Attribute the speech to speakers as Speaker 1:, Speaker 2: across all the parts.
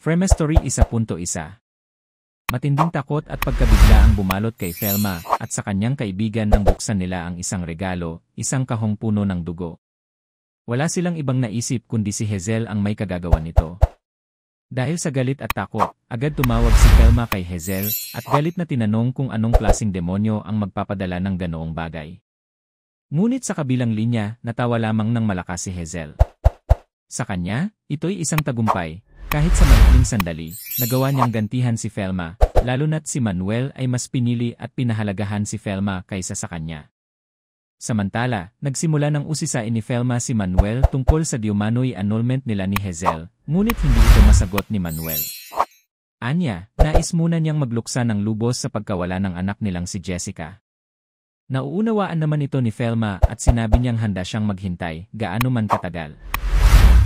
Speaker 1: Fremestory 1.1. Matinding takot at pagkabigla ang bumalot kay Velma at sa kanyang kaibigan nang buksan nila ang isang regalo, isang kahong puno ng dugo. Wala silang ibang naisip kundi si Hazel ang may kagagawan nito. Dahil sa galit at takot, agad tumawag si Velma kay Hazel at galit na tinanong kung anong klaseng demonyo ang magpapadala ng ganoong bagay. Ngunit sa kabilang linya, natawa lamang ng malakas si Hazel. Sa kanya, ito'y isang tagumpay. Kahit sa maikling sandali, nagawa niyang gantihan si Velma, lalo na't si Manuel ay mas pinili at pinahalagahan si Velma kaysa sa kanya. Samantala, nagsimula ng usisain ni Velma si Manuel tungkol sa diumanoy annulment nila ni Hazel, ngunit hindi ito masagot ni Manuel. Anya, nais muna niyang magluksa ng lubos sa pagkawala ng anak nilang si Jessica. Nauunawaan naman ito ni Velma at sinabi niyang handa siyang maghintay, gaano man katagal.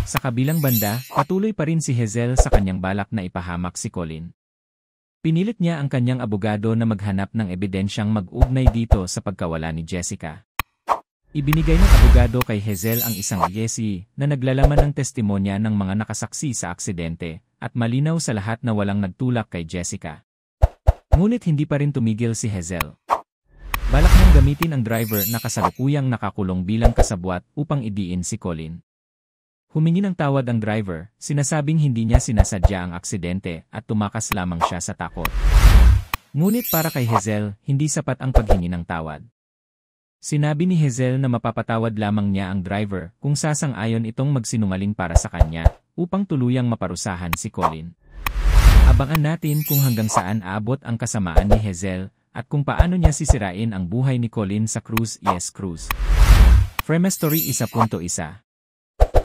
Speaker 1: Sa kabilang banda, patuloy pa rin si Hazel sa kanyang balak na ipahamak si Colin. Pinilit niya ang kanyang abogado na maghanap ng ebidensyang mag-ugnay dito sa pagkawala ni Jessica. Ibinigay ng abogado kay Hazel ang isang yesi na naglalaman ng testimonya ng mga nakasaksi sa aksidente at malinaw sa lahat na walang nagtulak kay Jessica. Ngunit hindi pa rin tumigil si Hazel. Balak niyang gamitin ang driver na kasalukuyang nakakulong bilang kasabwat upang idiin si Colin. Humingi ng tawad ang driver, sinasabing hindi niya sinasadya ang aksidente at tumakas lamang siya sa takot. Ngunit para kay Hazel, hindi sapat ang paghingi ng tawad. Sinabi ni Hazel na mapapatawad lamang niya ang driver kung sasang-ayon itong magsinungaling para sa kanya upang tuluyang maparusahan si Colin. Abangan natin kung hanggang saan aabot ang kasamaan ni Hazel at kung paano niya sisirain ang buhay ni Colin sa Cruz. Fremestory 1.1.